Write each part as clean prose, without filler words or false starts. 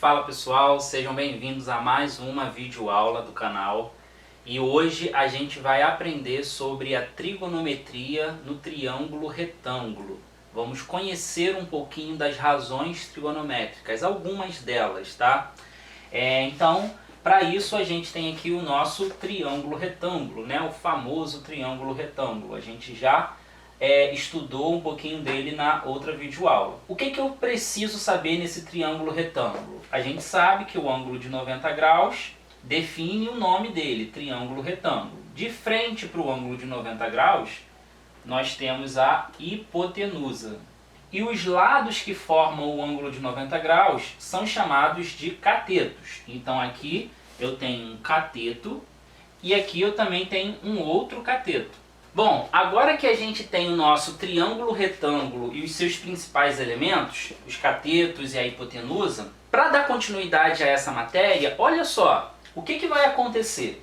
Fala pessoal, sejam bem-vindos a mais uma videoaula do canal. E hoje a gente vai aprender sobre a trigonometria no triângulo retângulo. Vamos conhecer um pouquinho das razões trigonométricas, algumas delas, tá? Então, para isso a gente tem aqui o nosso triângulo retângulo, né? O famoso triângulo retângulo. A gente já estudou um pouquinho dele na outra videoaula. O que eu preciso saber nesse triângulo retângulo? A gente sabe que o ângulo de 90 graus define o nome dele, triângulo retângulo. De frente para o ângulo de 90 graus, nós temos a hipotenusa. E os lados que formam o ângulo de 90 graus são chamados de catetos. Então aqui eu tenho um cateto e aqui eu também tenho um outro cateto. Bom, agora que a gente tem o nosso triângulo retângulo e os seus principais elementos, os catetos e a hipotenusa, para dar continuidade a essa matéria, olha só, o que vai acontecer?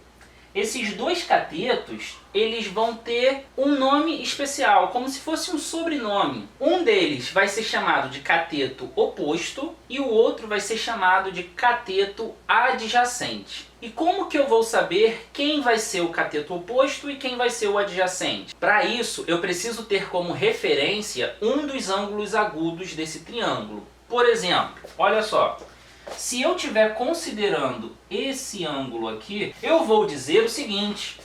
Esses dois catetos, eles vão ter um nome especial, como se fosse um sobrenome. Um deles vai ser chamado de cateto oposto e o outro vai ser chamado de cateto adjacente. E como que eu vou saber quem vai ser o cateto oposto e quem vai ser o adjacente? Para isso, eu preciso ter como referência um dos ângulos agudos desse triângulo. Por exemplo, olha só. Se eu estiver considerando esse ângulo aqui, eu vou dizer o seguinte: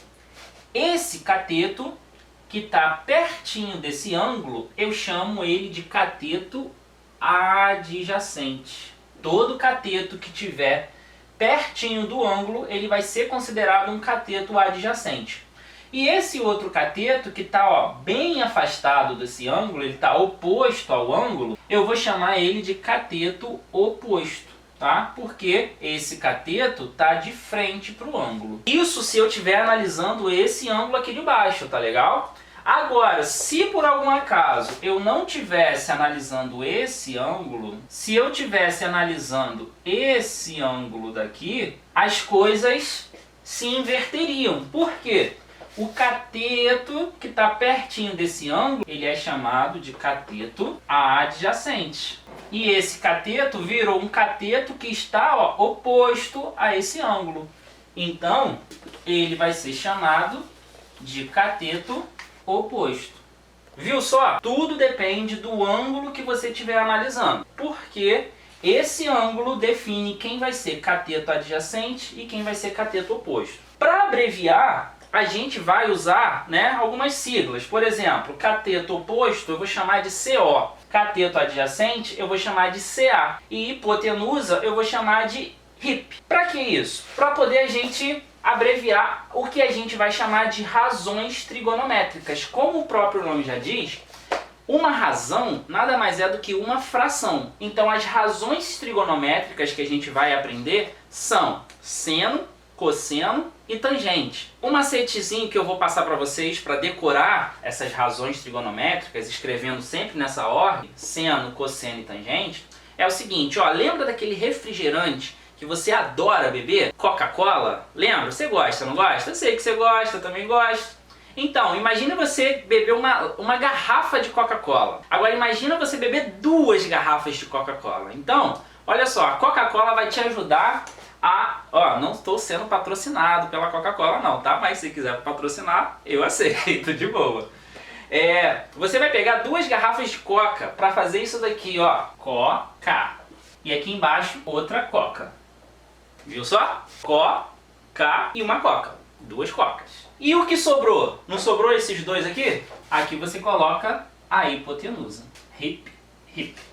esse cateto que está pertinho desse ângulo, eu chamo ele de cateto adjacente. Todo cateto que tiver pertinho do ângulo, ele vai ser considerado um cateto adjacente. E esse outro cateto que está bem afastado desse ângulo, ele está oposto ao ângulo, eu vou chamar ele de cateto oposto. Tá? Porque esse cateto está de frente para o ângulo. Isso se eu estiver analisando esse ângulo aqui de baixo, tá legal? Agora, se por algum acaso eu não estivesse analisando esse ângulo, se eu estivesse analisando esse ângulo daqui, as coisas se inverteriam. Por quê? O cateto que está pertinho desse ângulo, ele é chamado de cateto adjacente. E esse cateto virou um cateto que está oposto a esse ângulo. Então, ele vai ser chamado de cateto oposto. Viu só? Tudo depende do ângulo que você estiver analisando. Porque esse ângulo define quem vai ser cateto adjacente e quem vai ser cateto oposto. Para abreviar, a gente vai usar, algumas siglas. Por exemplo, cateto oposto eu vou chamar de CO. Cateto adjacente eu vou chamar de CA. E hipotenusa eu vou chamar de HIP. Para que isso? Para poder a gente abreviar o que a gente vai chamar de razões trigonométricas. Como o próprio nome já diz, uma razão nada mais é do que uma fração. Então as razões trigonométricas que a gente vai aprender são seno, cosseno e tangente. Um macetezinho que eu vou passar para vocês para decorar essas razões trigonométricas, escrevendo sempre nessa ordem, seno, cosseno e tangente, é o seguinte, lembra daquele refrigerante que você adora beber? Coca-Cola? Lembra? Você gosta, não gosta? Eu sei que você gosta, eu também gosto. Então, imagina você beber uma garrafa de Coca-Cola. Agora imagina você beber 2 garrafas de Coca-Cola. Então, olha só, a Coca-Cola vai te ajudar não estou sendo patrocinado pela Coca-Cola não, tá? Mas se quiser patrocinar, eu aceito, de boa. Você vai pegar 2 garrafas de Coca para fazer isso daqui, Coca. E aqui embaixo, outra Coca. Viu só? Coca e uma Coca. 2 Cocas. E o que sobrou? Não sobrou esses 2 aqui? Aqui você coloca a hipotenusa. HIP.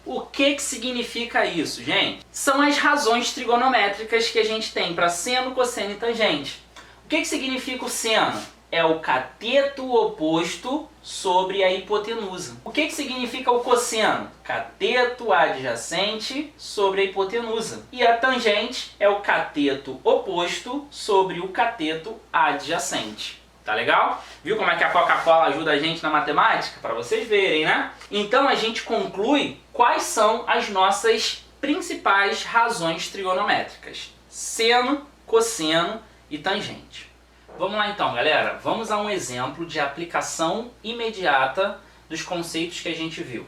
O que significa isso, gente? São as razões trigonométricas que a gente tem para seno, cosseno e tangente. O que significa o seno? É o cateto oposto sobre a hipotenusa. O que significa o cosseno? Cateto adjacente sobre a hipotenusa. E a tangente é o cateto oposto sobre o cateto adjacente. Tá legal? Viu como é que a Coca-Cola ajuda a gente na matemática? Para vocês verem, né? Então a gente conclui quais são as nossas principais razões trigonométricas: seno, cosseno e tangente. Vamos lá então, galera. Vamos a um exemplo de aplicação imediata dos conceitos que a gente viu.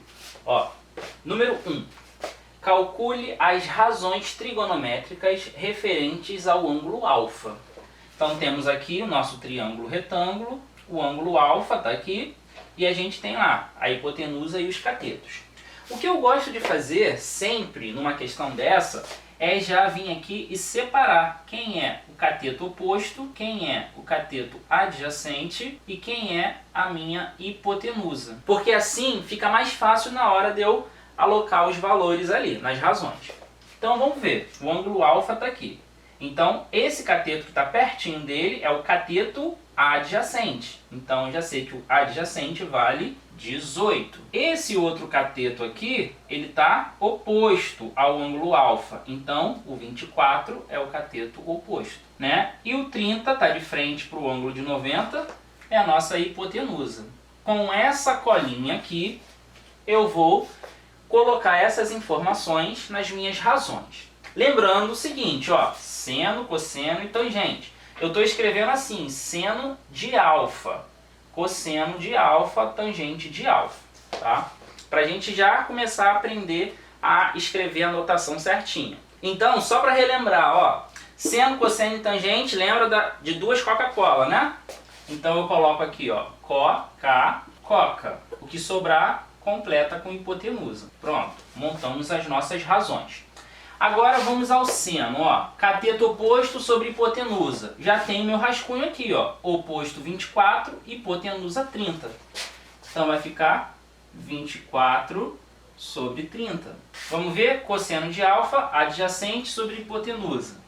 Número 1. calcule as razões trigonométricas referentes ao ângulo alfa. Então temos aqui o nosso triângulo retângulo, o ângulo alfa está aqui, e a gente tem lá a hipotenusa e os catetos. O que eu gosto de fazer sempre numa questão dessa é já vir aqui e separar quem é o cateto oposto, quem é o cateto adjacente e quem é a minha hipotenusa. Porque assim fica mais fácil na hora de eu alocar os valores ali, nas razões. Então vamos ver, o ângulo alfa está aqui. Então esse cateto que está pertinho dele é o cateto adjacente. Então eu já sei que o adjacente vale 18. Esse outro cateto aqui, ele está oposto ao ângulo alfa. Então o 24 é o cateto oposto, né? E o 30 está de frente para o ângulo de 90, é a nossa hipotenusa. Com essa colinha aqui, eu vou colocar essas informações nas minhas razões. Lembrando o seguinte, ó, seno, cosseno e tangente. Eu estou escrevendo assim, seno de alfa, cosseno de alfa, tangente de alfa, tá? Para a gente já começar a aprender a escrever a notação certinha. Então, só para relembrar, ó, seno, cosseno e tangente, lembra de duas Coca-Cola, né? Então eu coloco aqui, ó, coca. O que sobrar, completa com hipotenusa. Pronto, montamos as nossas razões. Agora vamos ao seno, ó, cateto oposto sobre hipotenusa. Já tem meu rascunho aqui, ó, oposto 24, hipotenusa 30. Então vai ficar 24 sobre 30. Vamos ver, cosseno de alfa, adjacente sobre hipotenusa.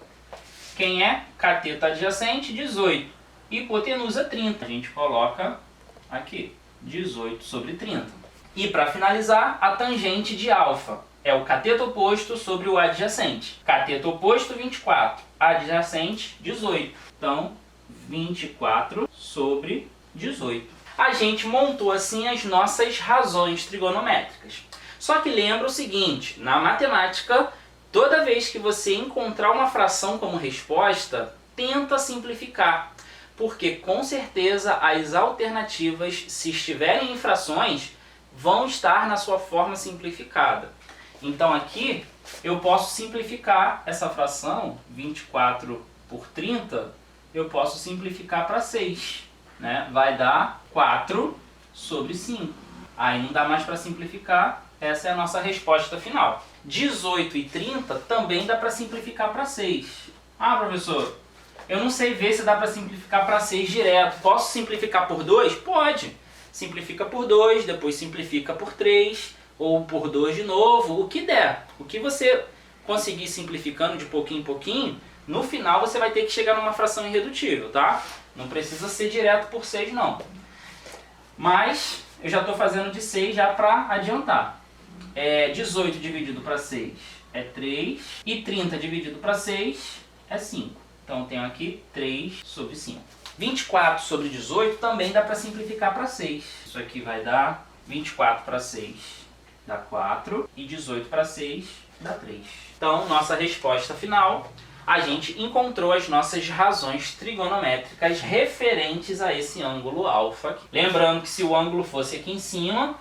Quem é? Cateto adjacente, 18. Hipotenusa 30. A gente coloca aqui, 18 sobre 30. E para finalizar, a tangente de alfa. É o cateto oposto sobre o adjacente. Cateto oposto, 24. Adjacente, 18. Então, 24 sobre 18. A gente montou assim as nossas razões trigonométricas. Só que lembra o seguinte, na matemática, toda vez que você encontrar uma fração como resposta, tenta simplificar. Porque com certeza as alternativas, se estiverem em frações, vão estar na sua forma simplificada. Então aqui eu posso simplificar essa fração, 24 por 30, eu posso simplificar para 6. Né? Vai dar 4 sobre 5. Aí não dá mais para simplificar, essa é a nossa resposta final. 18 e 30 também dá para simplificar para 6. Ah, professor, eu não sei ver se dá para simplificar para 6 direto. Posso simplificar por 2? Pode. Simplifica por 2, depois simplifica por 3, ou por 2 de novo, o que der. O que você conseguir simplificando de pouquinho em pouquinho, no final você vai ter que chegar numa fração irredutível, tá? Não precisa ser direto por 6 não. Mas eu já estou fazendo de 6 já para adiantar. 18 dividido para 6 é 3, e 30 dividido para 6 é 5. Então eu tenho aqui 3 sobre 5. 24 sobre 18 também dá para simplificar para 6. Isso aqui vai dar 24 para 6. Dá 4, e 18 para 6 dá 3. Então, nossa resposta final, a gente encontrou as nossas razões trigonométricas referentes a esse ângulo alfa aqui. Lembrando que se o ângulo fosse aqui em cima,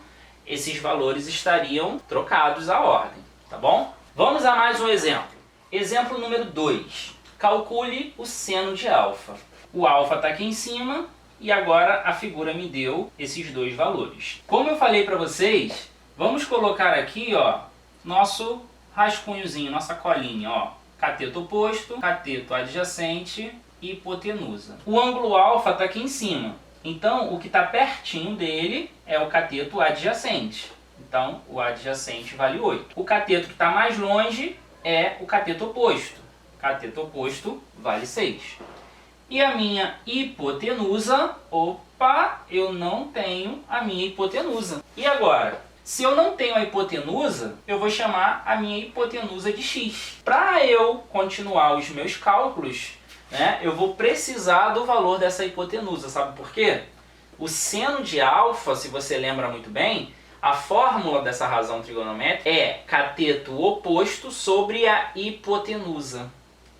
esses valores estariam trocados à ordem, tá bom? Vamos a mais um exemplo. Exemplo número 2. Calcule o seno de alfa. O alfa está aqui em cima e agora a figura me deu esses dois valores. Como eu falei para vocês, vamos colocar aqui, ó, nosso rascunhozinho, nossa colinha, ó, cateto oposto, cateto adjacente e hipotenusa. O ângulo alfa está aqui em cima, então o que está pertinho dele é o cateto adjacente. Então o adjacente vale 8. O cateto que está mais longe é o cateto oposto. Cateto oposto vale 6. E a minha hipotenusa, opa, eu não tenho a minha hipotenusa. E agora? Se eu não tenho a hipotenusa, eu vou chamar a minha hipotenusa de x. Para eu continuar os meus cálculos, né, eu vou precisar do valor dessa hipotenusa. Sabe por quê? O seno de alfa, se você lembra muito bem, a fórmula dessa razão trigonométrica é cateto oposto sobre a hipotenusa.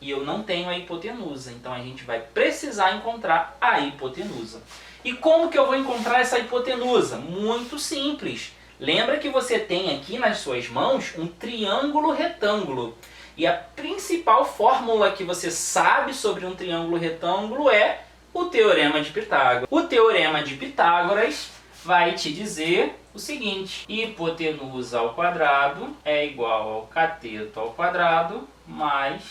E eu não tenho a hipotenusa, então a gente vai precisar encontrar a hipotenusa. E como que eu vou encontrar essa hipotenusa? Muito simples. Lembra que você tem aqui nas suas mãos um triângulo retângulo. E a principal fórmula que você sabe sobre um triângulo retângulo é o Teorema de Pitágoras. O Teorema de Pitágoras vai te dizer o seguinte: hipotenusa ao quadrado é igual ao cateto ao quadrado mais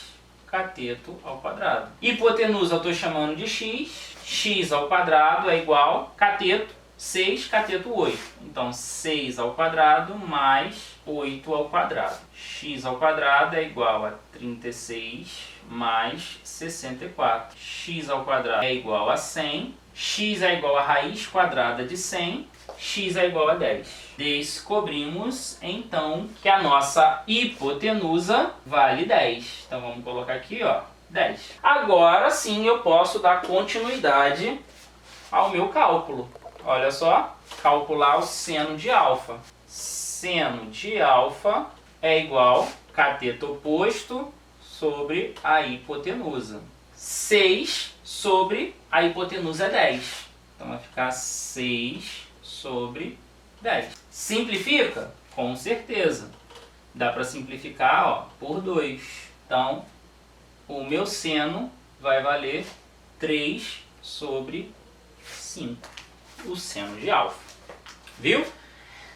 cateto ao quadrado. Hipotenusa eu estou chamando de x, x ao quadrado é igual cateto, 6, cateto 8. Então 6 ao quadrado mais 8 ao quadrado. X ao quadrado é igual a 36 mais 64. X ao quadrado é igual a 100. X é igual a raiz quadrada de 100. X é igual a 10. Descobrimos, então, que a nossa hipotenusa vale 10. Então vamos colocar aqui, ó, 10. Agora sim eu posso dar continuidade ao meu cálculo. Olha só, calcular o seno de alfa. Seno de alfa é igual a cateto oposto sobre a hipotenusa. 6 sobre a hipotenusa é 10. Então vai ficar 6 sobre 10. Simplifica? Com certeza. Dá para simplificar, ó, por 2. Então, o meu seno vai valer 3 sobre 5. O seno de alfa. Viu?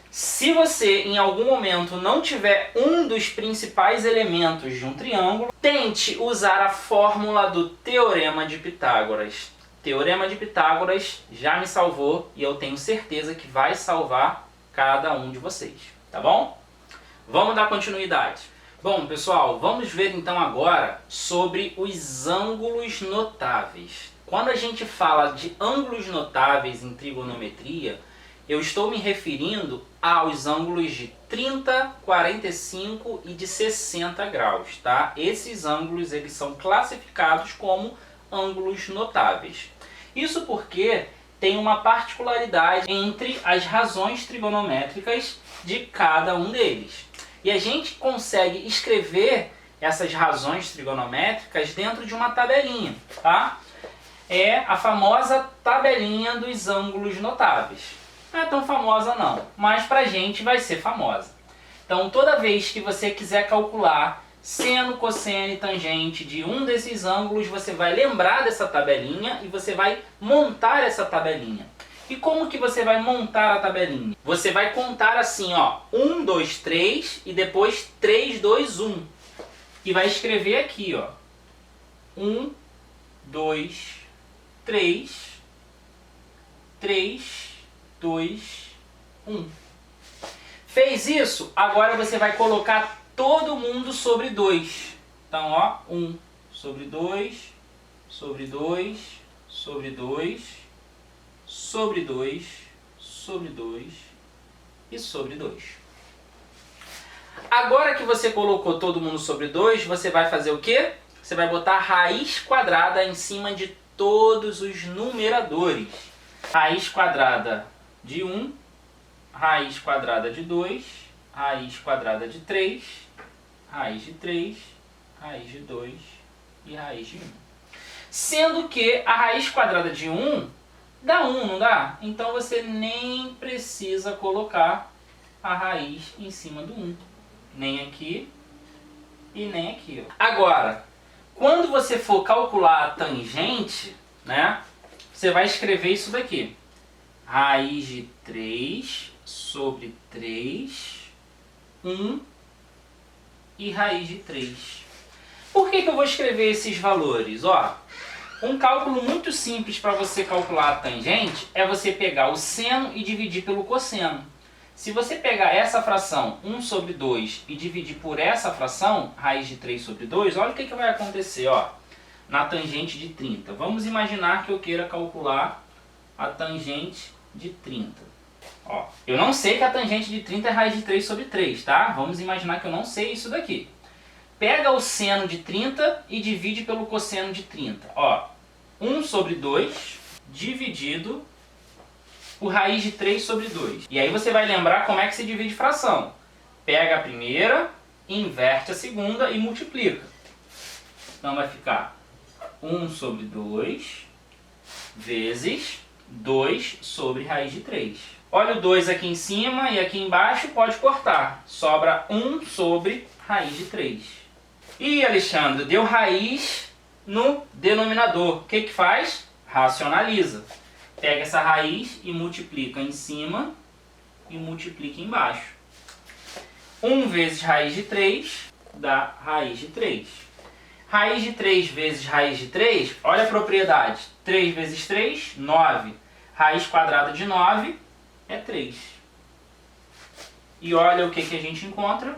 Se você em algum momento não tiver um dos principais elementos de um triângulo, tente usar a fórmula do Teorema de Pitágoras. Teorema de Pitágoras já me salvou e eu tenho certeza que vai salvar cada um de vocês. Tá bom? Vamos dar continuidade. Bom, pessoal, vamos ver então agora sobre os ângulos notáveis. Quando a gente fala de ângulos notáveis em trigonometria, eu estou me referindo aos ângulos de 30, 45 e de 60 graus, tá? Esses ângulos eles são classificados como ângulos notáveis. Isso porque tem uma particularidade entre as razões trigonométricas de cada um deles. E a gente consegue escrever essas razões trigonométricas dentro de uma tabelinha, tá? É a famosa tabelinha dos ângulos notáveis. Não é tão famosa não, mas pra gente vai ser famosa. Então toda vez que você quiser calcular seno, cosseno e tangente de um desses ângulos, você vai lembrar dessa tabelinha e você vai montar essa tabelinha. E como que você vai montar a tabelinha? Você vai contar assim, ó, 1, 2, 3 e depois 3, 2, 1. E vai escrever aqui, ó, 1, 2, 3, 3, 2, 1. Fez isso? Agora você vai colocar todo mundo sobre 2. Então, ó, 1 sobre 2, sobre 2, sobre 2, sobre 2, sobre 2 e sobre 2. Agora que você colocou todo mundo sobre 2, você vai fazer o quê? Você vai botar raiz quadrada em cima de todos os numeradores. Raiz quadrada de 1, raiz quadrada de 2, raiz quadrada de 3, raiz de 3, raiz de 2 e raiz de 1. Sendo que a raiz quadrada de 1 dá 1, não dá? Então você nem precisa colocar a raiz em cima do 1. Nem aqui e nem aqui. Ó. Agora, quando você for calcular a tangente, né, você vai escrever isso daqui. Raiz de 3 sobre 3, 1 e raiz de 3. Por que eu vou escrever esses valores? Ó, um cálculo muito simples para você calcular a tangente é você pegar o seno e dividir pelo cosseno. Se você pegar essa fração 1 sobre 2 e dividir por essa fração, raiz de 3 sobre 2, olha o que vai acontecer, ó, na tangente de 30. Vamos imaginar que eu queira calcular a tangente de 30. Ó, eu não sei que a tangente de 30 é raiz de 3 sobre 3, tá? Vamos imaginar que eu não sei isso daqui. Pega o seno de 30 e divide pelo cosseno de 30. Ó, 1 sobre 2 dividido por raiz de 3 sobre 2. E aí você vai lembrar como é que se divide fração. Pega a primeira, inverte a segunda e multiplica. Então vai ficar 1 sobre 2 vezes 2 sobre raiz de 3. Olha o 2 aqui em cima e aqui embaixo, pode cortar. Sobra 1 sobre raiz de 3. E Alexandre, deu raiz no denominador. O que que faz? Racionaliza. Pega essa raiz e multiplica em cima e multiplica embaixo. 1 vezes raiz de 3 dá raiz de 3. Raiz de 3 vezes raiz de 3, olha a propriedade. 3 vezes 3, 9. Raiz quadrada de 9 é 3. E olha o que a gente encontra.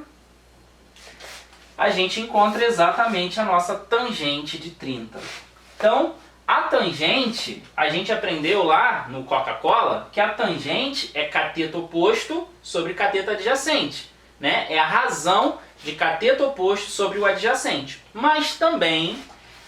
A gente encontra exatamente a nossa tangente de 30. Então, a tangente, a gente aprendeu lá no Coca-Cola que a tangente é cateto oposto sobre cateto adjacente, né? É a razão de cateto oposto sobre o adjacente. Mas também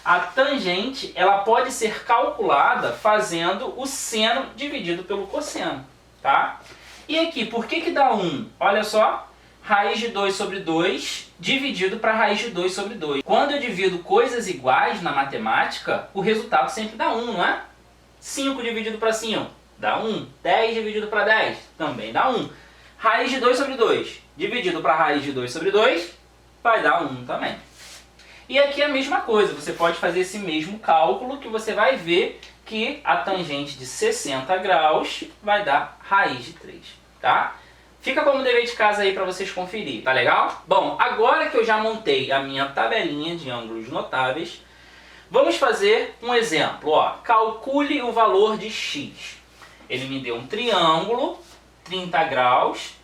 a tangente ela pode ser calculada fazendo o seno dividido pelo cosseno, tá? E aqui, por que dá 1? Olha só, raiz de 2 sobre 2 dividido para raiz de 2 sobre 2. Quando eu divido coisas iguais na matemática, o resultado sempre dá 1, não é? 5 dividido para 5 dá 1. 10 dividido para 10 também dá 1. Raiz de 2 sobre 2 dividido para raiz de 2 sobre 2 vai dar 1 também. E aqui é a mesma coisa, você pode fazer esse mesmo cálculo que você vai ver que a tangente de 60 graus vai dar raiz de 3, tá? Fica como dever de casa aí para vocês conferir, tá legal? Bom, agora que eu já montei a minha tabelinha de ângulos notáveis, vamos fazer um exemplo, ó. Calcule o valor de x. Ele me deu um triângulo, 30 graus,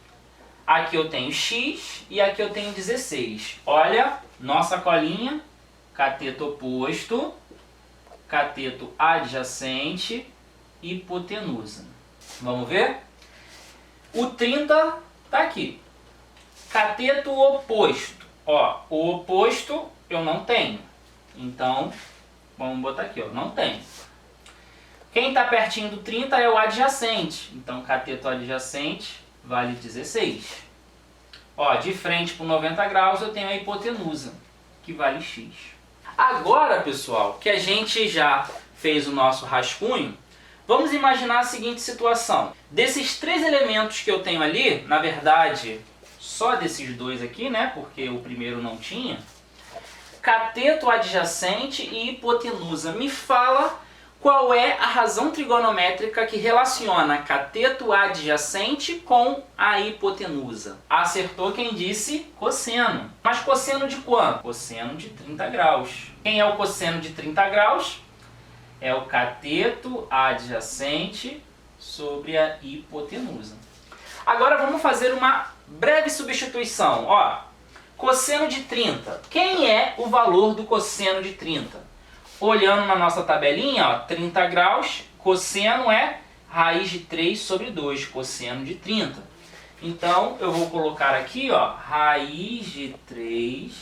aqui eu tenho x e aqui eu tenho 16. Olha, nossa colinha, cateto oposto, cateto adjacente, hipotenusa. Vamos ver? O 30 está aqui. Cateto oposto. Ó, o oposto eu não tenho. Então, vamos botar aqui, ó, não tenho. Quem está pertinho do 30 é o adjacente. Então, cateto adjacente vale 16. Ó, de frente para 90 graus eu tenho a hipotenusa, que vale x. Agora, pessoal, que a gente já fez o nosso rascunho, vamos imaginar a seguinte situação. Desses 3 elementos que eu tenho ali, na verdade, só desses 2 aqui, né, porque o primeiro não tinha, cateto adjacente e hipotenusa. Me fala qual é a razão trigonométrica que relaciona cateto adjacente com a hipotenusa. Acertou quem disse cosseno. Mas cosseno de quanto? Cosseno de 30 graus. Quem é o cosseno de 30 graus? É o cateto adjacente sobre a hipotenusa. Agora vamos fazer uma breve substituição. Ó, cosseno de 30. Quem é o valor do cosseno de 30? Olhando na nossa tabelinha, ó, 30 graus, cosseno é raiz de 3 sobre 2, cosseno de 30. Então, eu vou colocar aqui, ó, raiz de 3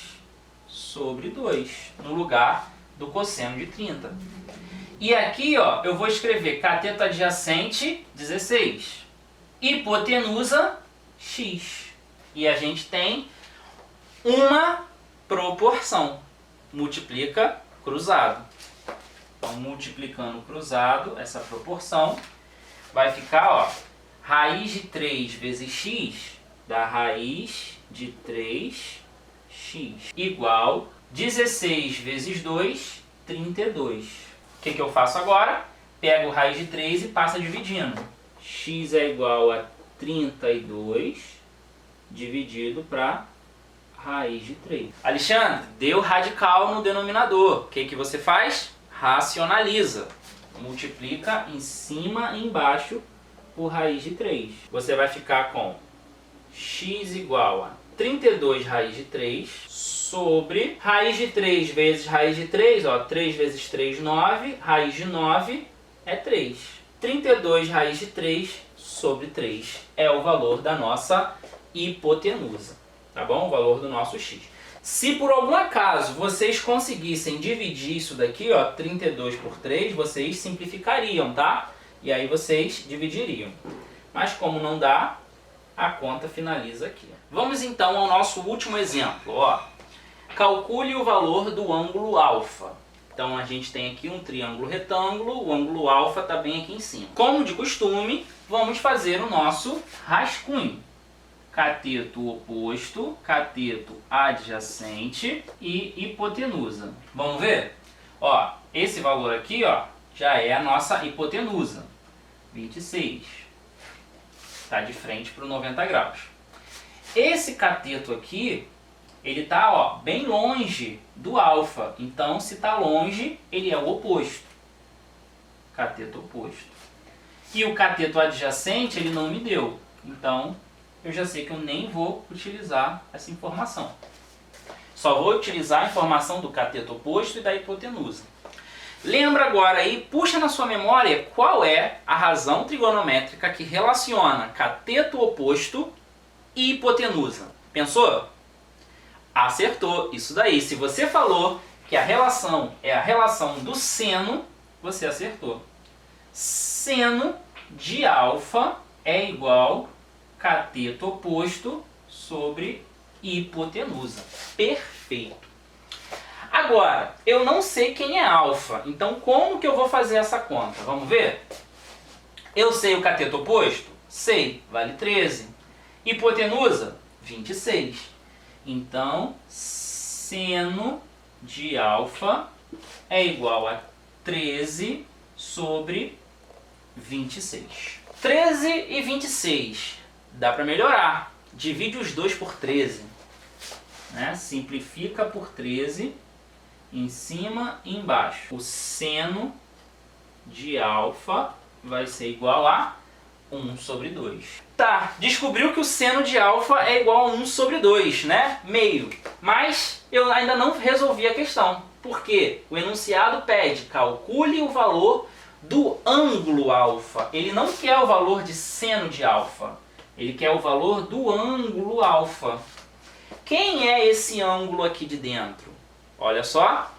sobre 2, no lugar do cosseno de 30. E aqui, ó, eu vou escrever cateto adjacente, 16. Hipotenusa, x. E a gente tem uma proporção. Multiplica cruzado. Então, multiplicando cruzado, essa proporção, vai ficar, ó, raiz de 3 vezes x dá raiz de 3x igual 16 vezes 2, 32. O que eu faço agora? Pego raiz de 3 e passo dividindo. X é igual a 32 dividido para raiz de 3. Alexandre, deu radical no denominador. O que você faz? Racionaliza. Multiplica em cima e embaixo por raiz de 3. Você vai ficar com x igual a 32 raiz de 3 sobre raiz de 3 vezes raiz de 3. Ó, 3 vezes 3, 9. Raiz de 9 é 3. 32 raiz de 3 sobre 3 é o valor da nossa hipotenusa. Tá bom? O valor do nosso x. Se por algum acaso vocês conseguissem dividir isso daqui, ó, 32 por 3, vocês simplificariam, tá? E aí vocês dividiriam. Mas como não dá, a conta finaliza aqui. Vamos então ao nosso último exemplo. Ó. Calcule o valor do ângulo alfa. Então a gente tem aqui um triângulo retângulo, o ângulo alfa está bem aqui em cima. Como de costume, vamos fazer o nosso rascunho. Cateto oposto, cateto adjacente e hipotenusa. Vamos ver? Ó, esse valor aqui, ó, já é a nossa hipotenusa, 26. Está de frente para o 90 graus. Esse cateto aqui, ele está, ó, bem longe do alfa. Então, se está longe, ele é o oposto. Cateto oposto. E o cateto adjacente, ele não me deu. Então, eu já sei que eu nem vou utilizar essa informação. Só vou utilizar a informação do cateto oposto e da hipotenusa. Lembra agora aí, puxa na sua memória qual é a razão trigonométrica que relaciona cateto oposto e hipotenusa. Pensou? Acertou, isso daí. Se você falou que a relação é a relação do seno, você acertou. Seno de alfa é igual cateto oposto sobre hipotenusa. Perfeito. Agora, eu não sei quem é alfa, então como que eu vou fazer essa conta? Vamos ver? Eu sei o cateto oposto? Sei, vale 13. Hipotenusa? 26. Então, seno de alfa é igual a 13 sobre 26. 13 e 26. Dá para melhorar. Divide os dois por 13. Né? Simplifica por 13. Em cima e embaixo. O seno de alfa vai ser igual a 1 sobre 2. Tá, descobriu que o seno de alfa é igual a 1 sobre 2, né? Meio. Mas eu ainda não resolvi a questão. Por quê? O enunciado pede, calcule o valor do ângulo alfa. Ele não quer o valor de seno de alfa. Ele quer o valor do ângulo alfa. Quem é esse ângulo aqui de dentro? Olha só.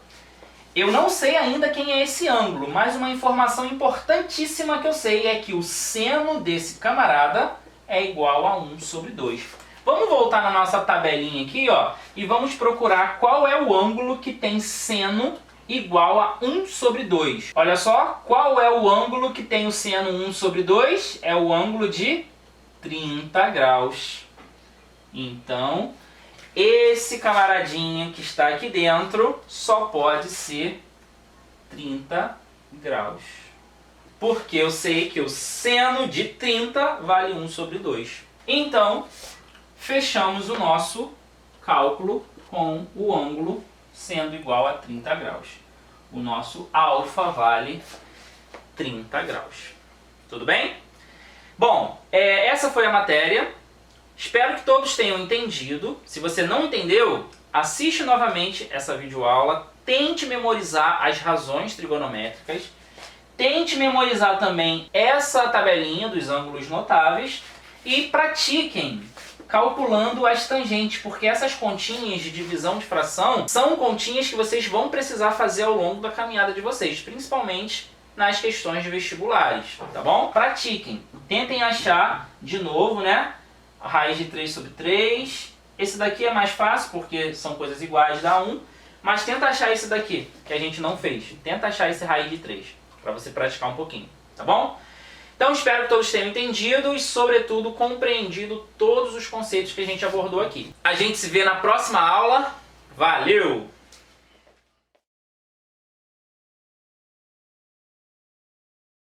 Eu não sei ainda quem é esse ângulo, mas uma informação importantíssima que eu sei é que o seno desse camarada é igual a 1 sobre 2. Vamos voltar na nossa tabelinha aqui, ó, e vamos procurar qual é o ângulo que tem seno igual a 1 sobre 2. Olha só, qual é o ângulo que tem o seno 1 sobre 2? É o ângulo de 30 graus. Então, esse camaradinha que está aqui dentro só pode ser 30 graus. Porque eu sei que o seno de 30 vale 1 sobre 2. Então, fechamos o nosso cálculo com o ângulo sendo igual a 30 graus. O nosso alfa vale 30 graus. Tudo bem? Bom, essa foi a matéria. Espero que todos tenham entendido. Se você não entendeu, assiste novamente essa videoaula. Tente memorizar as razões trigonométricas. Tente memorizar também essa tabelinha dos ângulos notáveis. E pratiquem calculando as tangentes, porque essas continhas de divisão de fração são continhas que vocês vão precisar fazer ao longo da caminhada de vocês, principalmente nas questões de vestibulares, tá bom? Pratiquem. Tentem achar de novo, né? A raiz de 3 sobre 3. Esse daqui é mais fácil, porque são coisas iguais, dá 1. Mas tenta achar esse daqui, que a gente não fez. Tenta achar esse raiz de 3, para você praticar um pouquinho, tá bom? Então espero que todos tenham entendido e, sobretudo, compreendido todos os conceitos que a gente abordou aqui. A gente se vê na próxima aula. Valeu!